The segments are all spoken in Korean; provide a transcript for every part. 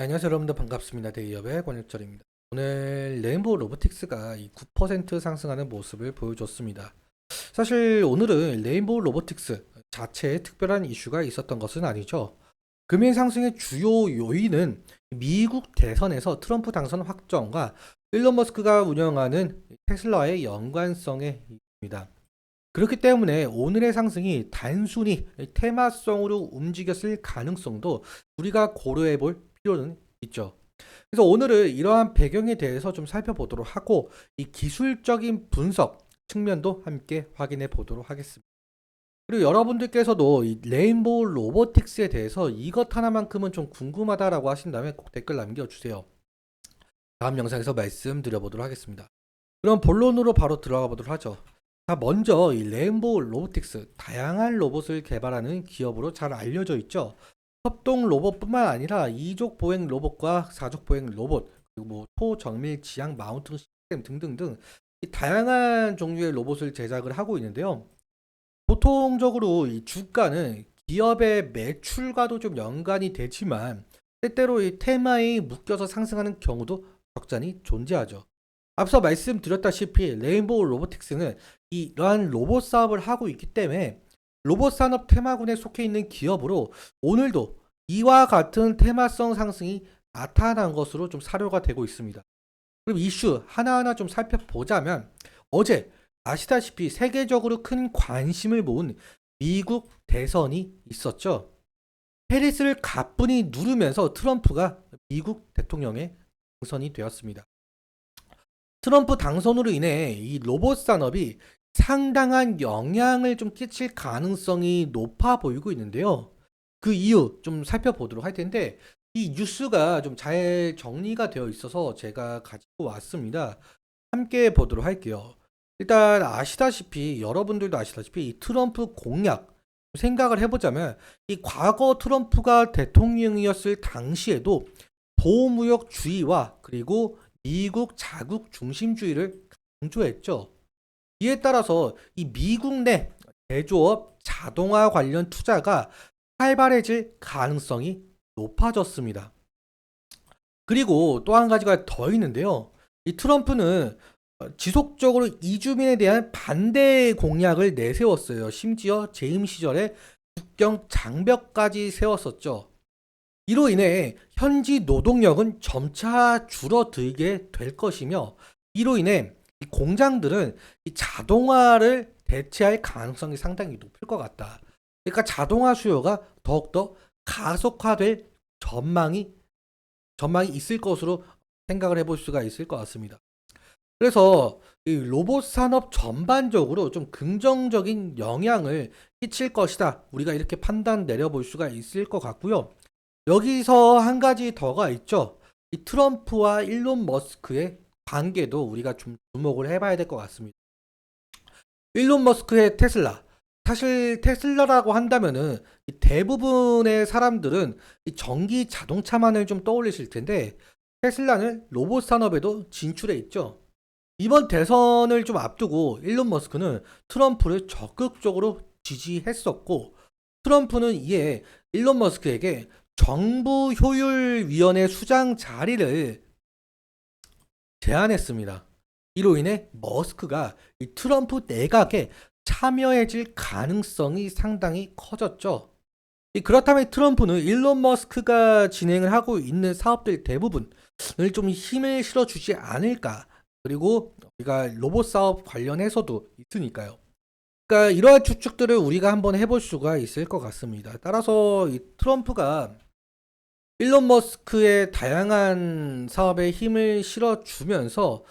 네, 안녕하세요 여러분들 반갑습니다. 대기업의 권혁철입니다. 오늘 레인보우 로보틱스가 이 9% 상승하는 모습을 보여줬습니다. 사실 오늘은 레인보우 로보틱스 자체에 특별한 이슈가 있었던 것은 아니죠. 금일 상승의 주요 요인은 미국 대선에서 트럼프 당선 확정과 일론 머스크가 운영하는 테슬라의 연관성에 있습니다. 그렇기 때문에 오늘의 상승이 단순히 테마성으로 움직였을 가능성도 우리가 고려해 볼 필요는 있죠. 그래서 오늘은 이러한 배경에 대해서 좀 살펴보도록 하고 이 기술적인 분석 측면도 함께 확인해 보도록 하겠습니다. 그리고 여러분들께서도 이 레인보우 로보틱스에 대해서 이것 하나만큼은 좀 궁금하다라고 하신다면 꼭 댓글 남겨주세요. 다음 영상에서 말씀드려 보도록 하겠습니다. 그럼 본론으로 바로 들어가 보도록 하죠. 자, 먼저 이 레인보우 로보틱스 다양한 로봇을 개발하는 기업으로 잘 알려져 있죠. 협동 로봇뿐만 아니라 이족 보행 로봇과 사족 보행 로봇, 그리고 뭐 초정밀 지향 마운팅 시스템 등등등 이 다양한 종류의 로봇을 제작을 하고 있는데요. 보통적으로 이 주가는 기업의 매출과도 좀 연관이 되지만 때때로 이 테마에 묶여서 상승하는 경우도 적잖이 존재하죠. 앞서 말씀드렸다시피 레인보우 로보틱스는 이러한 로봇 사업을 하고 있기 때문에 로봇 산업 테마군에 속해 있는 기업으로 오늘도 이와 같은 테마성 상승이 나타난 것으로 좀 사료가 되고 있습니다. 그럼 이슈 하나하나 좀 살펴보자면 어제 아시다시피 세계적으로 큰 관심을 모은 미국 대선이 있었죠. 해리스를 가뿐히 누르면서 트럼프가 미국 대통령에 당선이 되었습니다. 트럼프 당선으로 인해 이 로봇 산업이 상당한 영향을 좀 끼칠 가능성이 높아 보이고 있는데요. 그 이유 좀 살펴보도록 할 텐데 이 뉴스가 좀 잘 정리가 되어 있어서 제가 가지고 왔습니다. 함께 보도록 할게요. 일단 아시다시피 여러분들도 아시다시피 이 트럼프 공약 생각을 해보자면 이 과거 트럼프가 대통령이었을 당시에도 보호무역주의와 그리고 미국 자국 중심주의를 강조했죠. 이에 따라서 이 미국 내 제조업 자동화 관련 투자가 활발해질 가능성이 높아졌습니다. 그리고 또 한 가지가 더 있는데요. 이 트럼프는 지속적으로 이주민에 대한 반대 공약을 내세웠어요. 심지어 재임 시절에 국경 장벽까지 세웠었죠. 이로 인해 현지 노동력은 점차 줄어들게 될 것이며 이로 인해 이 공장들은 이 자동화를 대체할 가능성이 상당히 높을 것 같다. 그러니까 자동화 수요가 더욱더 가속화될 전망이 있을 것으로 생각을 해볼 수가 있을 것 같습니다. 그래서 이 로봇 산업 전반적으로 좀 긍정적인 영향을 끼칠 것이다. 우리가 이렇게 판단 내려볼 수가 있을 것 같고요. 여기서 한 가지 더가 있죠. 이 트럼프와 일론 머스크의 관계도 우리가 좀 주목을 해봐야 될 것 같습니다. 일론 머스크의 테슬라. 사실 테슬라라고 한다면은 이 대부분의 사람들은 이 전기 자동차만을 좀 떠올리실 텐데 테슬라는 로봇 산업에도 진출해 있죠. 이번 대선을 좀 앞두고 일론 머스크는 트럼프를 적극적으로 지지했었고 트럼프는 이에 일론 머스크에게 정부 효율위원회 수장 자리를 제안했습니다. 이로 인해 머스크가 이 트럼프 내각에 참여해질 가능성이 상당히 커졌죠. 그렇다면 트럼프는 일론 머스크가 진행을 하고 있는 사업들 대부분을 좀 힘을 실어주지 않을까. 그리고 우리가 로봇 사업 관련해서도 있으니까요. 그러니까 이러한 추측들을 우리가 한번 해볼 수가 있을 것 같습니다. 따라서 이 트럼프가 일론 머스크의 다양한 사업에 힘을 실어주면서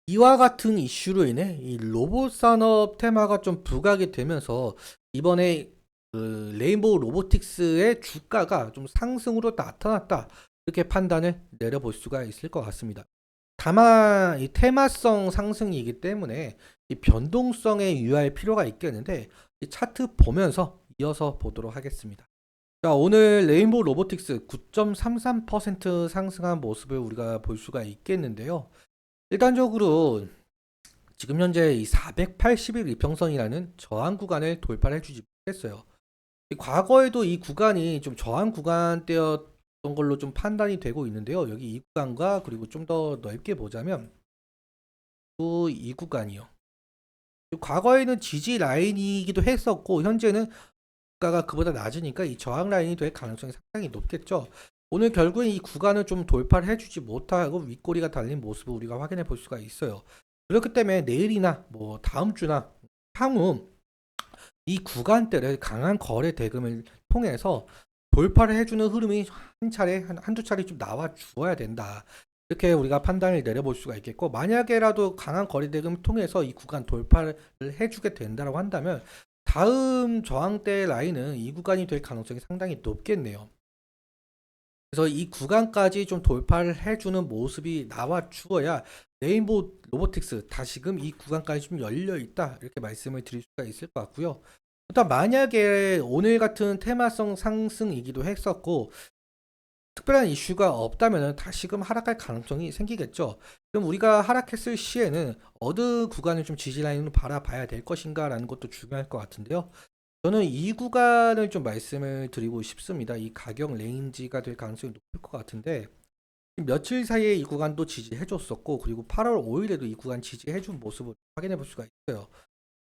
이와 같은 이슈로 인해 이 로봇 산업 테마가 좀 부각이 되면서 이번에 그 레인보우 로보틱스의 주가가 좀 상승으로 나타났다. 이렇게 판단을 내려볼 수가 있을 것 같습니다. 다만 이 테마성 상승이기 때문에 이 변동성에 유의할 필요가 있겠는데 이 차트 보면서 이어서 보도록 하겠습니다. 자, 오늘 레인보우 로보틱스 9.33% 상승한 모습을 우리가 볼 수가 있겠는데요. 일단적으로 지금 현재 이 480일 이평선이라는 저항 구간을 돌파를 해주지 못했어요. 과거에도 이 구간이 좀 저항 구간대였던 걸로 좀 판단이 되고 있는데요. 여기 이 구간과 그리고 좀 더 넓게 보자면 또 이 구간이요. 과거에는 지지 라인이기도 했었고 현재는 가가 그보다 낮으니까 이 저항 라인이 될 가능성이 상당히 높겠죠. 오늘 결국엔 이 구간을 좀 돌파를 해주지 못하고 윗꼬리가 달린 모습을 우리가 확인해 볼 수가 있어요. 그렇기 때문에 내일이나 뭐 다음 주나 향후 이 구간대를 강한 거래 대금을 통해서 돌파를 해주는 흐름이 한 차례, 한두 차례 좀 나와 주어야 된다. 이렇게 우리가 판단을 내려볼 수가 있겠고, 만약에라도 강한 거래 대금을 통해서 이 구간 돌파를 해주게 된다고 한다면, 다음 저항대 라인은 이 구간이 될 가능성이 상당히 높겠네요. 그래서 이 구간까지 좀 돌파를 해주는 모습이 나와 주어야 레인보우 로보틱스 다시금 이 구간까지 좀 열려 있다 이렇게 말씀을 드릴 수가 있을 것 같고요. 일단 만약에 오늘 같은 테마성 상승이기도 했었고 특별한 이슈가 없다면 다시금 하락할 가능성이 생기겠죠. 그럼 우리가 하락했을 시에는 어느 구간을 좀 지지 라인으로 바라봐야 될 것인가라는 것도 중요할 것 같은데요. 저는 이 구간을 좀 말씀을 드리고 싶습니다. 이 가격 레인지가 될 가능성이 높을 것 같은데 며칠 사이에 이 구간도 지지해 줬었고 그리고 8월 5일에도 이 구간 지지해 준 모습을 확인해 볼 수가 있어요.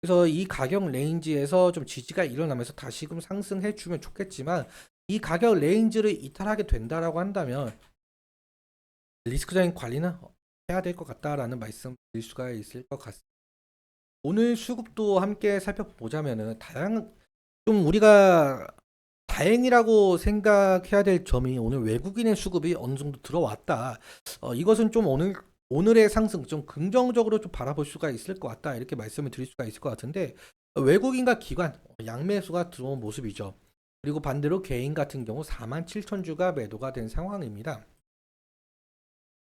그래서 이 가격 레인지에서 좀 지지가 일어나면서 다시금 상승해 주면 좋겠지만 이 가격 레인지를 이탈하게 된다라고 한다면 리스크적인 관리는 해야 될 것 같다라는 말씀 드릴 수가 있을 것 같습니다. 오늘 수급도 함께 살펴보자면은 좀 우리가 다행이라고 생각해야 될 점이 오늘 외국인의 수급이 어느 정도 들어왔다. 이것은 좀 오늘의 상승 좀 긍정적으로 좀 바라볼 수가 있을 것 같다. 이렇게 말씀을 드릴 수가 있을 것 같은데 외국인과 기관 양매수가 들어온 모습이죠. 그리고 반대로 개인 같은 경우 47,000주가 매도가 된 상황입니다.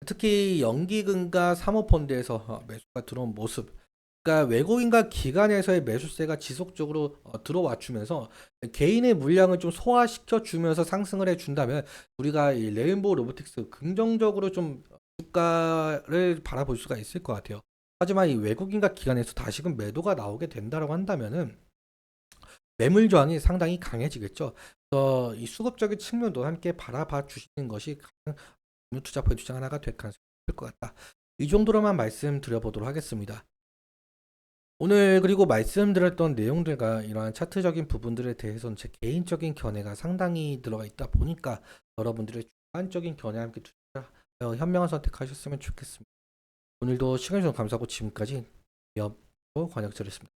특히 연기금과 사모펀드에서 매수가 들어온 모습. 그러니까 외국인과 기관에서의 매수세가 지속적으로 들어와 주면서 개인의 물량을 좀 소화시켜 주면서 상승을 해 준다면 우리가 이 레인보우 로보틱스 긍정적으로 좀 주가를 바라볼 수가 있을 것 같아요. 하지만 이 외국인과 기관에서 다시금 매도가 나오게 된다라고 한다면은 매물 저항이 상당히 강해지겠죠. 그래서 이 수급적인 측면도 함께 바라봐 주시는 것이 가장 투자 포인트 중 하나가 될 가능성이 높을 것 같다. 이 정도로만 말씀드려 보도록 하겠습니다. 오늘 그리고 말씀드렸던 내용들과 이러한 차트적인 부분들에 대해서는 제 개인적인 견해가 상당히 들어가 있다 보니까 여러분들의 주관적인 견해와 함께 투자하여 현명한 선택하셨으면 좋겠습니다. 오늘도 시간 주셔서 감사하고 지금까지 관역철이었습니다.